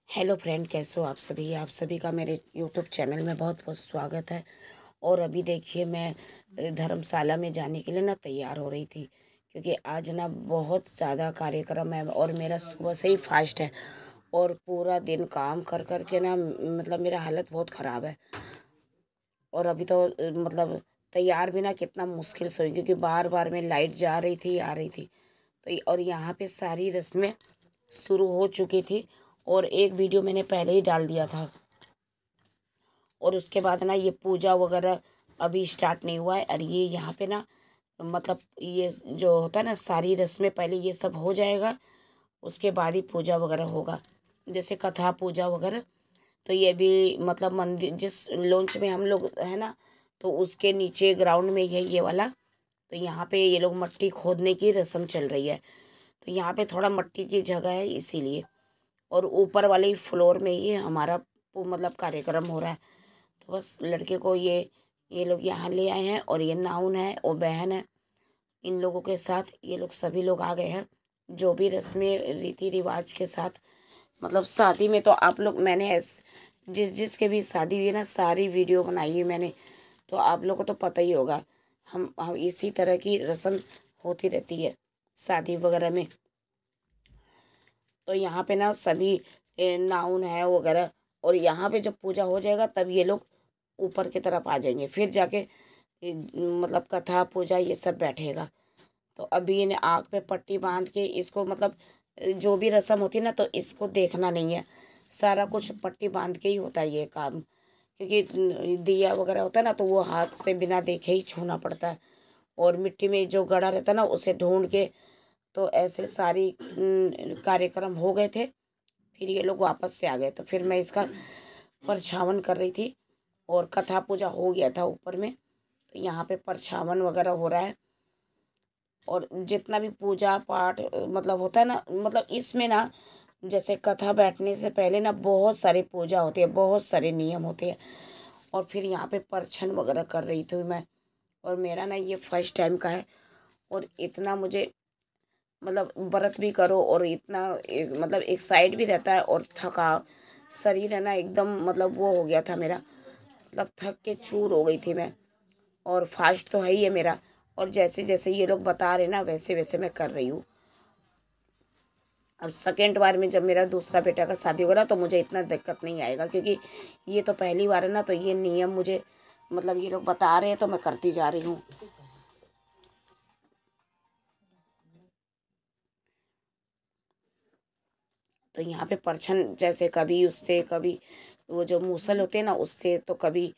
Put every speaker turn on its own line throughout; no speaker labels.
Hello friend, कैसे हो आप सभी का मेरे यूट्यूब चैनल में बहुत बहुत स्वागत है। और अभी देखिए, मैं धर्मशाला में जाने के लिए ना तैयार हो रही थी, क्योंकि आज ना बहुत ज़्यादा कार्यक्रम है और मेरा सुबह से ही फास्ट है। और पूरा दिन काम कर कर के ना मतलब मेरा हालत बहुत ख़राब है। और अभी तो मतलब तैयार भी ना कितना मुश्किल से हुई, क्योंकि बार बार में लाइट जा रही थी आ रही थी। तो और यहाँ पे सारी रस्में शुरू हो चुकी थी और एक वीडियो मैंने पहले ही डाल दिया था। और उसके बाद ना ये पूजा वगैरह अभी स्टार्ट नहीं हुआ है। और ये यहाँ पे ना मतलब ये जो होता है ना, सारी रस्में पहले ये सब हो जाएगा, उसके बाद ही पूजा वगैरह होगा, जैसे कथा पूजा वगैरह। तो ये भी मतलब मंदिर जिस लॉन्च में हम लोग है ना, तो उसके नीचे ग्राउंड में ही है ये वाला। तो यहाँ पे ये लोग मट्टी खोदने की रस्म चल रही है। तो यहाँ पे थोड़ा मट्टी की जगह है इसीलिए। और ऊपर वाले ही फ्लोर में ही हमारा मतलब कार्यक्रम हो रहा है। तो बस लड़के को ये लोग यहाँ ले आए हैं, और ये नाउन है और बहन है, इन लोगों के साथ ये लोग सभी लोग आ गए हैं। जो भी रस्में रीति रिवाज के साथ मतलब शादी में तो आप लोग मैंने जिस जिसके भी शादी हुई है ना, सारी वीडियो बनाई है मैंने। तो आप लोगों को तो पता ही होगा, हम इसी तरह की रस्म होती रहती है शादी वगैरह में। तो यहाँ पे ना सभी नाउन है वगैरह। और यहाँ पे जब पूजा हो जाएगा तब ये लोग ऊपर की तरफ आ जाएंगे, फिर जाके मतलब कथा पूजा ये सब बैठेगा। तो अभी इन्हें आँख पे पट्टी बांध के इसको मतलब जो भी रस्म होती है ना, तो इसको देखना नहीं है, सारा कुछ पट्टी बांध के ही होता है ये काम। क्योंकि दिया वगैरह होता है ना, तो वो हाथ से बिना देखे ही छूना पड़ता है। और मिट्टी में जो गड़ा रहता है ना, उसे ढूंढ के। तो ऐसे सारी कार्यक्रम हो गए थे, फिर ये लोग वापस से आ गए। तो फिर मैं इसका परछावन कर रही थी, और कथा पूजा हो गया था ऊपर में। तो यहाँ पे परछावन वगैरह हो रहा है। और जितना भी पूजा पाठ मतलब होता है ना, मतलब इसमें ना जैसे कथा बैठने से पहले ना बहुत सारी पूजा होती है, बहुत सारे नियम होते हैं। और फिर यहाँ पे परछन वगैरह कर रही थी मैं। और मेरा ना ये फर्स्ट टाइम का है, और इतना मुझे मतलब व्रत भी करो और इतना मतलब एक साइड भी रहता है, और थका शरीर है ना एकदम मतलब वो हो गया था मेरा, मतलब थक के चूर हो गई थी मैं। और फास्ट तो है ही है मेरा, और जैसे जैसे ये लोग बता रहे ना वैसे वैसे मैं कर रही हूँ। अब सेकेंड बार में जब मेरा दूसरा बेटा का शादी होगा ना, तो मुझे इतना दिक्कत नहीं आएगा, क्योंकि ये तो पहली बार है ना। तो ये नियम मुझे मतलब ये लोग बता रहे हैं तो मैं करती जा रही हूँ। तो यहाँ पे परछन जैसे कभी उससे, कभी वो जो मूसल होते हैं ना उससे, तो कभी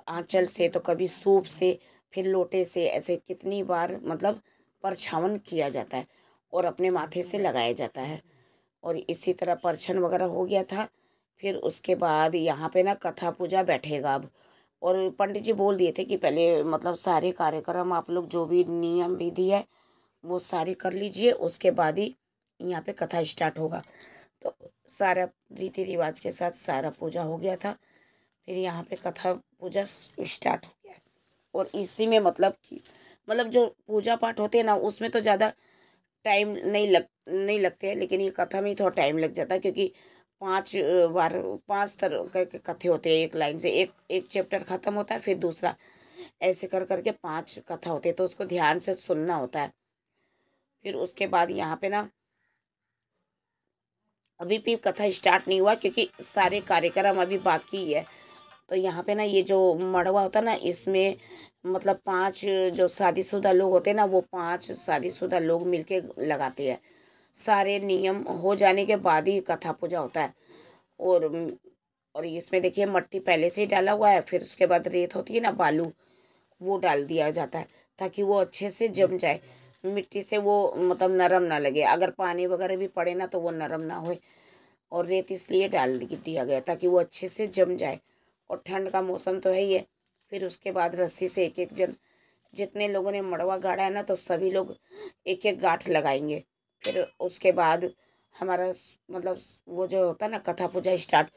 आंचल से, तो कभी सूप से, फिर लोटे से, ऐसे कितनी बार मतलब परछावन किया जाता है और अपने माथे से लगाया जाता है। और इसी तरह परछन वगैरह हो गया था। फिर उसके बाद यहाँ पे ना कथा पूजा बैठेगा अब। और पंडित जी बोल दिए थे कि पहले मतलब सारे कार्यक्रम आप लोग जो भी नियम विधि है वो सारे कर लीजिए, उसके बाद ही यहाँ पे कथा स्टार्ट होगा। तो सारा रीति रिवाज के साथ सारा पूजा हो गया था। फिर यहाँ पे कथा पूजा स्टार्ट हो गया। और इसी में मतलब कि मतलब जो पूजा पाठ होते हैं ना, उसमें तो ज़्यादा टाइम नहीं लगते हैं, लेकिन ये कथा में ही थोड़ा टाइम लग जाता है, क्योंकि 5 बार 5 तरह के कथे होते हैं। एक लाइन से एक एक चैप्टर ख़त्म होता है, फिर दूसरा, ऐसे कर करके 5 कथा होते हैं। तो उसको ध्यान से सुनना होता है। फिर उसके बाद यहाँ पे ना अभी भी कथा स्टार्ट नहीं हुआ, क्योंकि सारे कार्यक्रम अभी बाकी है। तो यहाँ पे ना ये जो मड़वा होता है ना, इसमें मतलब 5 जो शादीशुदा लोग होते हैं ना, वो 5 शादीशुदा लोग मिलके लगाते हैं। सारे नियम हो जाने के बाद ही कथा पूजा होता है। और और इसमें देखिए मट्टी पहले से ही डाला हुआ है, फिर उसके बाद रेत होती है ना, बालू, वो डाल दिया जाता है, ताकि वो अच्छे से जम जाए। मिट्टी से वो मतलब नरम ना लगे, अगर पानी वगैरह भी पड़े ना तो वो नरम ना होए। और रेत इसलिए डाल दिया गया ताकि वो अच्छे से जम जाए। और ठंड का मौसम तो है ही है। फिर उसके बाद रस्सी से एक एक जन, जितने लोगों ने मड़वा गाड़ा है ना, तो सभी लोग एक एक गांठ लगाएंगे। फिर उसके बाद हमारा मतलब वो जो होता है ना कथा पूजा स्टार्ट।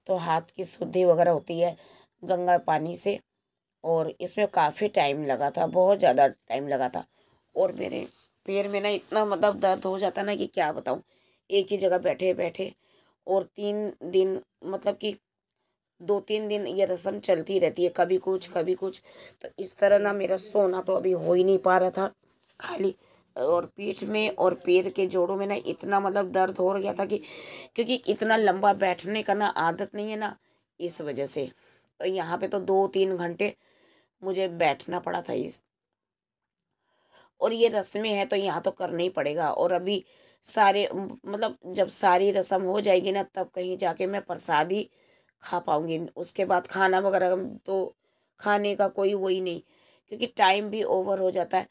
तो हाथ की शुद्धि वगैरह होती है गंगा पानी से। और इसमें काफ़ी टाइम लगा था, बहुत ज़्यादा टाइम लगा था। और मेरे पैर में ना इतना मतलब दर्द हो जाता ना कि क्या बताऊँ, एक ही जगह बैठे बैठे। और 3 दिन मतलब कि 2-3 दिन ये रस्म चलती रहती है, कभी कुछ कभी कुछ। तो इस तरह ना मेरा सोना तो अभी हो ही नहीं पा रहा था। खाली और पीठ में और पैर के जोड़ों में ना इतना मतलब दर्द हो गया था कि क्योंकि इतना लंबा बैठने का ना आदत नहीं है ना, इस वजह से। तो यहाँ पे तो 2-3 घंटे मुझे बैठना पड़ा था इस। और ये रस्में हैं तो यहाँ तो करना ही पड़ेगा। और अभी सारे मतलब जब सारी रस्म हो जाएगी ना तब कहीं जाके मैं प्रसादी खा पाऊंगी। उसके बाद खाना वगैरह तो खाने का कोई वही नहीं, क्योंकि टाइम भी ओवर हो जाता है।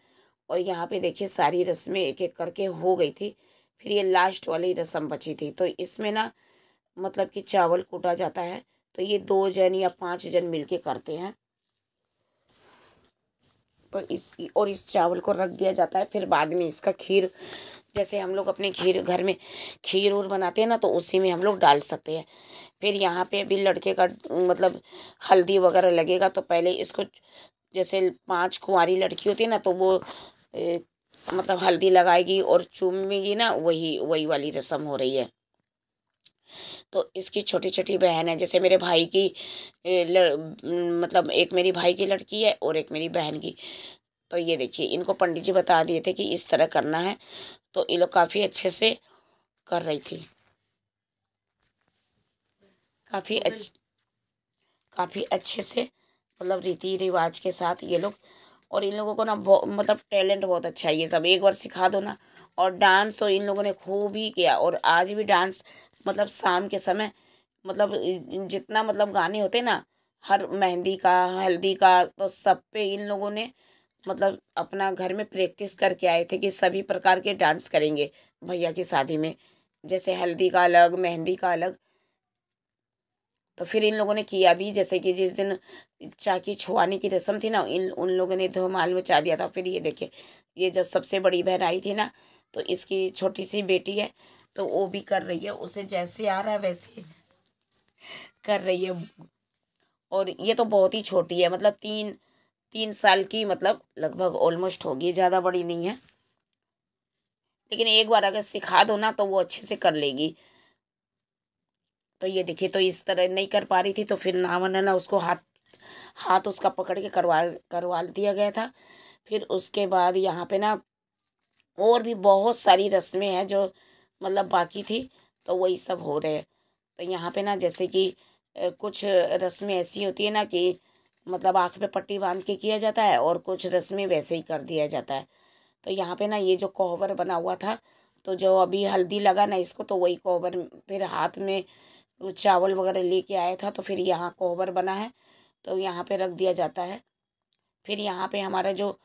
और यहाँ पे देखिए सारी रस्में एक एक करके हो गई थी। फिर ये लास्ट वाली रस्म बची थी, तो इसमें ना मतलब कि चावल कूटा जाता है। तो ये 2 जन या 5 जन मिलके करते हैं। तो इस चावल को रख दिया जाता है। फिर बाद में इसका खीर, जैसे हम लोग अपने खीर घर में खीर और बनाते हैं ना, तो उसी में हम लोग डाल सकते हैं। फिर यहाँ पे अभी लड़के का मतलब हल्दी वगैरह लगेगा। तो पहले इसको जैसे 5 कुंवारी लड़की होती है ना, तो वो ए, मतलब हल्दी लगाएगी और चूमेगी ना, वही वही वाली रस्म हो रही है। तो इसकी छोटी छोटी बहन है, जैसे मेरे भाई की मतलब एक मेरी भाई की लड़की है और एक मेरी बहन की। तो ये देखिए इनको पंडित जी बता दिए थे कि इस तरह करना है। तो ये लोग काफ़ी अच्छे से कर रही थी, काफ़ी काफ़ी अच्छे से मतलब रीति रिवाज के साथ ये लोग। और इन लोगों को ना मतलब टैलेंट बहुत अच्छा है, ये सब एक बार सिखा दो ना। और डांस तो इन लोगों ने खूब ही किया। और आज भी डांस मतलब शाम के समय मतलब जितना मतलब गाने होते ना, हर मेहंदी का हल्दी का, तो सब पे इन लोगों ने मतलब अपना घर में प्रैक्टिस करके आए थे कि सभी प्रकार के डांस करेंगे भैया की शादी में। जैसे हल्दी का अलग, मेहंदी का अलग। तो फिर इन लोगों ने किया भी, जैसे कि जिस दिन चाकी छुआने की रस्म थी ना, इन उन लोगों ने धमाल मचा दिया था। फिर ये देखिए, ये जब सबसे बड़ी बहन आई थी ना, तो इसकी छोटी सी बेटी है, तो वो भी कर रही है, उसे जैसे आ रहा है वैसे कर रही है। और ये तो बहुत ही छोटी है, मतलब 3 3 साल की, मतलब लगभग ऑलमोस्ट होगी, ज़्यादा बड़ी नहीं है। लेकिन एक बार अगर सिखा दो ना तो वो अच्छे से कर लेगी। तो ये देखिए, तो इस तरह नहीं कर पा रही थी, तो फिर नामन है ना उसको हाथ हाथ उसका पकड़ के करवा करवा दिया गया था। फिर उसके बाद यहाँ पे ना और भी बहुत सारी रस्में हैं जो मतलब बाकी थी, तो वही सब हो रहे हैं। तो यहाँ पे ना जैसे कि कुछ रस्में ऐसी होती है ना कि मतलब आँख पे पट्टी बांध के किया जाता है, और कुछ रस्में वैसे ही कर दिया जाता है। तो यहाँ पे ना ये जो कोहबर बना हुआ था, तो जो अभी हल्दी लगा ना इसको, तो वही कोहबर फिर हाथ में वो चावल वगैरह लेके आया था, तो फिर यहाँ कोहबर बना है, तो यहाँ पे रख दिया जाता है। फिर यहाँ पे हमारा जो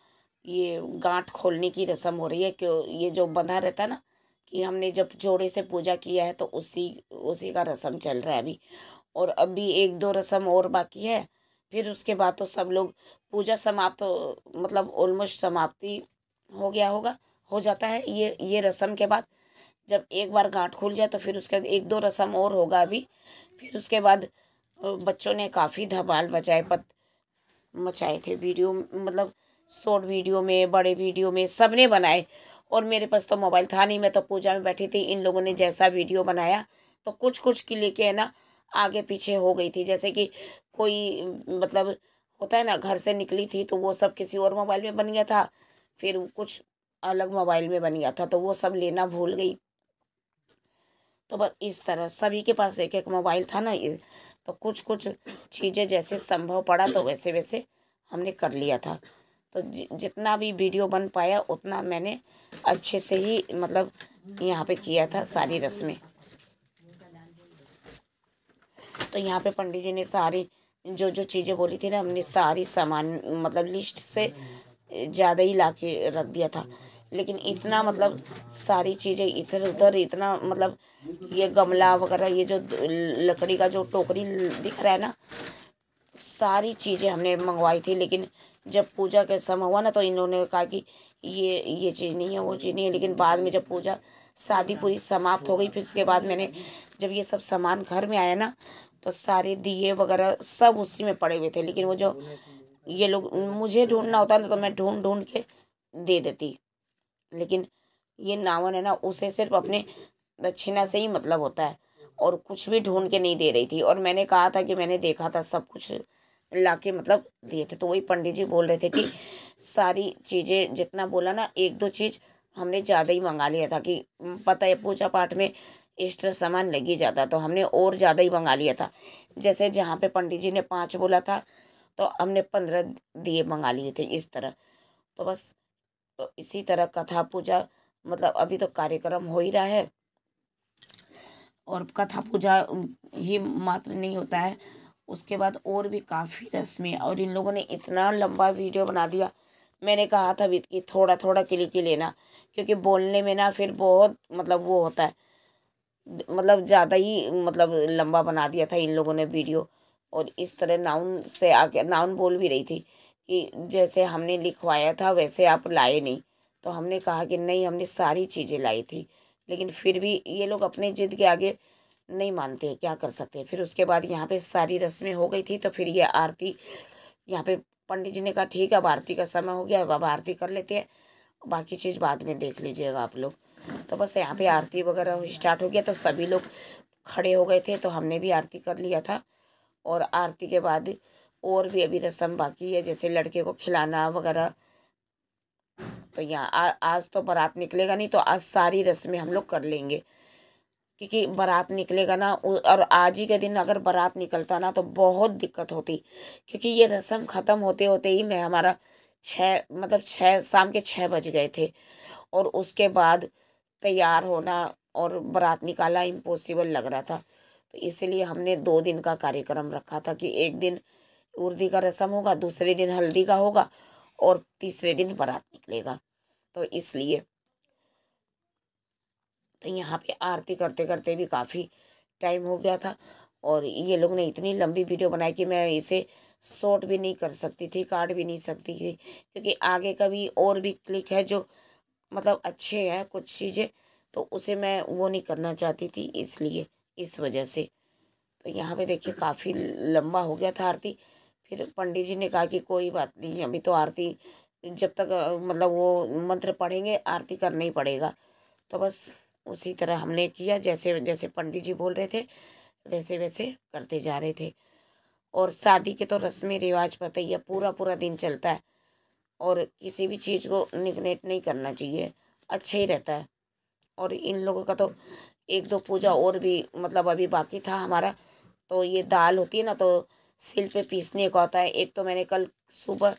ये गांठ खोलने की रस्म हो रही है, क्यों ये जो बंधा रहता है ना कि हमने जब जोड़े से पूजा किया है, तो उसी उसी का रस्म चल रहा है अभी। और अभी 1-2 रस्म और बाकी है। फिर उसके बाद तो सब लोग पूजा समाप्त मतलब ऑलमोस्ट समाप्ति हो गया होगा, हो जाता है ये रस्म के बाद। जब एक बार गांठ खुल जाए तो फिर उसके बाद 1-2 रस्म और होगा अभी। फिर उसके बाद बच्चों ने काफ़ी धमाल मचाए थे वीडियो, मतलब शॉर्ट वीडियो में, बड़े वीडियो में सबने बनाए। और मेरे पास तो मोबाइल था नहीं, मैं तो पूजा में बैठी थी। इन लोगों ने जैसा वीडियो बनाया, तो कुछ कुछ के लेके है ना आगे पीछे हो गई थी। जैसे कि कोई मतलब होता है ना, घर से निकली थी तो वो सब किसी और मोबाइल में बन गया था, फिर कुछ अलग मोबाइल में बन गया था, तो वो सब लेना भूल गई। तो बस इस तरह सभी के पास एक एक मोबाइल था ना, तो कुछ कुछ चीज़ें जैसे संभव पड़ा तो वैसे वैसे हमने कर लिया था। तो जितना भी वीडियो बन पाया उतना मैंने अच्छे से ही मतलब यहाँ पे किया था सारी रस्में। तो यहाँ पे पंडित जी ने सारी जो जो चीज़ें बोली थी ना, हमने सारी सामान मतलब लिस्ट से ज़्यादा ही ला के रख दिया था। लेकिन इतना मतलब सारी चीज़ें इधर उधर इतना मतलब ये गमला वगैरह, ये जो लकड़ी का जो टोकरी दिख रहा है ना, सारी चीज़ें हमने मंगवाई थी। लेकिन जब पूजा का समय हुआ ना, तो इन्होंने कहा कि ये चीज़ नहीं है, वो चीज़ नहीं है। लेकिन बाद में जब पूजा शादी पूरी समाप्त हो गई, फिर उसके बाद मैंने जब ये सब सामान घर में आया ना, तो सारे दिए वगैरह सब उसी में पड़े हुए थे। लेकिन वो जो ये लोग मुझे ढूंढना होता ना, तो मैं ढूंढ ढूंढ के दे देती। लेकिन ये नावन है ना, उसे सिर्फ अपने दक्षिणा से ही मतलब होता है। और कुछ भी ढूंढ के नहीं दे रही थी। और मैंने कहा था कि मैंने देखा था सब कुछ ला के मतलब दिए थे। तो वही पंडित जी बोल रहे थे कि सारी चीज़ें जितना बोला ना, एक दो चीज़ हमने ज़्यादा ही मंगा लिया था कि पता है पूजा पाठ में एक्स्ट्रा सामान लग ही जाता, तो हमने और ज़्यादा ही मंगा लिया था। जैसे जहाँ पे पंडित जी ने 5 बोला था तो हमने 15 दिए मंगा लिए थे, इस तरह। तो बस, तो इसी तरह कथा पूजा मतलब अभी तो कार्यक्रम हो ही रहा है। और कथा पूजा ही मात्र नहीं होता है, उसके बाद और भी काफ़ी रस्में। और इन लोगों ने इतना लंबा वीडियो बना दिया। मैंने कहा था भी कि थोड़ा थोड़ा क्लिक ही लेना, क्योंकि बोलने में ना फिर बहुत मतलब वो होता है, मतलब ज़्यादा ही मतलब लंबा बना दिया था इन लोगों ने वीडियो। और इस तरह नाउन से आके नाउन बोल भी रही थी कि जैसे हमने लिखवाया था वैसे आप लाए नहीं। तो हमने कहा कि नहीं, हमने सारी चीज़ें लाई थी। लेकिन फिर भी ये लोग अपने जिद के आगे नहीं मानते, क्या कर सकते हैं। फिर उसके बाद यहाँ पे सारी रस्में हो गई थी, तो फिर ये आरती यहाँ पे पंडित जी ने कहा ठीक है अब आरती का समय हो गया, अब आरती कर लेते हैं, बाकी चीज़ बाद में देख लीजिएगा आप लोग। तो बस यहाँ पे आरती वगैरह स्टार्ट हो गया, तो सभी लोग खड़े हो गए थे, तो हमने भी आरती कर लिया था। और आरती के बाद और भी अभी रस्म बाकी है, जैसे लड़के को खिलाना वगैरह। तो यहाँ आज तो बारात निकलेगा नहीं, तो आज सारी रस्में हम लोग कर लेंगे, क्योंकि बारात निकलेगा ना। और आज ही के दिन अगर बारात निकलता ना तो बहुत दिक्कत होती, क्योंकि ये रस्म ख़त्म होते होते ही मैं हमारा 6 मतलब 6 शाम के 6 बज गए थे। और उसके बाद तैयार होना और बारात निकालना इम्पॉसिबल लग रहा था। तो इसलिए हमने 2 दिन का कार्यक्रम रखा था कि एक दिन उर्दी का रस्म होगा, दूसरे दिन हल्दी का होगा, और तीसरे दिन बारात निकलेगा। तो इसलिए तो यहाँ पे आरती करते करते भी काफ़ी टाइम हो गया था। और ये लोग ने इतनी लंबी वीडियो बनाई कि मैं इसे शॉर्ट भी नहीं कर सकती थी, काट भी नहीं सकती थी, क्योंकि आगे का भी और भी क्लिक है जो मतलब अच्छे हैं कुछ चीज़ें, तो उसे मैं वो नहीं करना चाहती थी, इसलिए इस वजह से। तो यहाँ पे देखिए काफ़ी लंबा हो गया था आरती। फिर पंडित जी ने कहा कि कोई बात नहीं, अभी तो आरती जब तक मतलब वो मंत्र पढ़ेंगे आरती करना ही पड़ेगा। तो बस उसी तरह हमने किया, जैसे जैसे पंडित जी बोल रहे थे वैसे वैसे करते जा रहे थे। और शादी के तो रस्में रिवाज पता ही है, पूरा पूरा दिन चलता है, और किसी भी चीज़ को निगलेक्ट नहीं करना चाहिए, अच्छा ही रहता है। और इन लोगों का तो एक दो पूजा और भी मतलब अभी बाकी था हमारा। तो ये दाल होती है ना, तो सिल पे पीसने का होता है। एक तो मैंने कल सुबह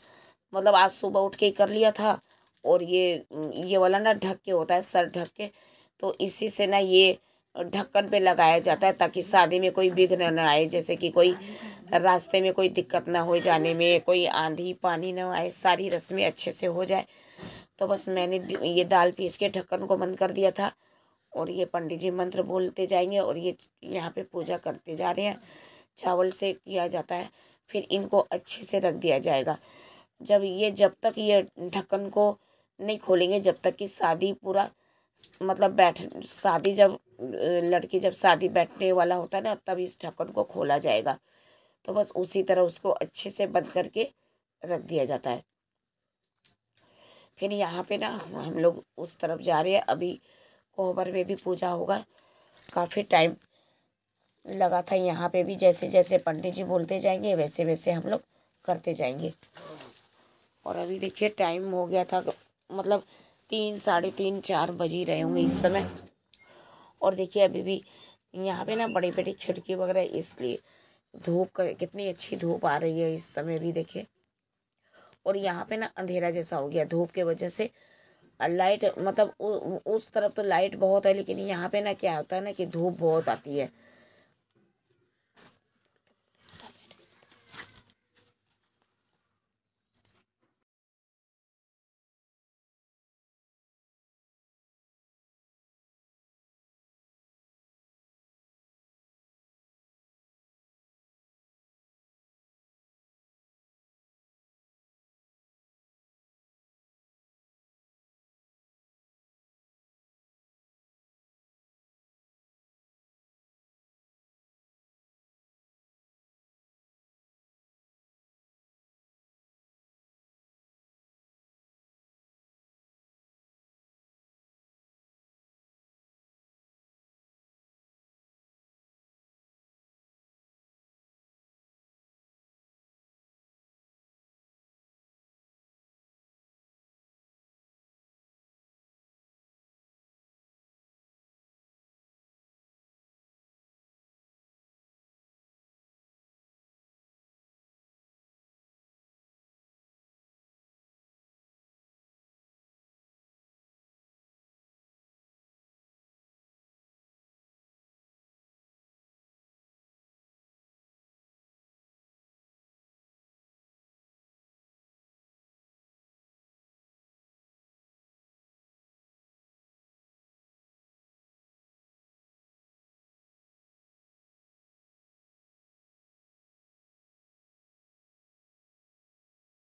मतलब आज सुबह उठ के ही कर लिया था। और ये वाला ना ढक के होता है, सर ढक के, तो इसी से ना ये ढक्कन पे लगाया जाता है, ताकि शादी में कोई विघ्न न आए, जैसे कि कोई रास्ते में कोई दिक्कत ना हो जाने में, कोई आंधी पानी ना आए, सारी रस्में अच्छे से हो जाए। तो बस मैंने ये दाल पीस के ढक्कन को बंद कर दिया था। और ये पंडित जी मंत्र बोलते जाएंगे, और ये यहाँ पे पूजा करते जा रहे हैं। चावल से किया जाता है, फिर इनको अच्छे से रख दिया जाएगा। जब तक ये ढक्कन को नहीं खोलेंगे, जब तक कि शादी पूरा मतलब शादी जब लड़की जब शादी बैठने वाला होता है ना, तब इस ढक्कन को खोला जाएगा। तो बस उसी तरह उसको अच्छे से बंद करके रख दिया जाता है। फिर यहाँ पे ना हम लोग उस तरफ जा रहे हैं, अभी कोहबर में भी पूजा होगा। काफ़ी टाइम लगा था यहाँ पे भी, जैसे जैसे पंडित जी बोलते जाएंगे वैसे वैसे हम लोग करते जाएंगे। और अभी देखिए टाइम हो गया था मतलब 3 साढ़े 3 4 बज ही रहे होंगे इस समय। और देखिए अभी भी यहाँ पे ना बड़ी बड़ी खिड़की वगैरह, इसलिए धूप का कितनी अच्छी धूप आ रही है इस समय भी देखिए। और यहाँ पे ना अंधेरा जैसा हो गया धूप के वजह से। लाइट मतलब उस तरफ तो लाइट बहुत है, लेकिन यहाँ पे ना क्या होता है ना कि धूप बहुत आती है।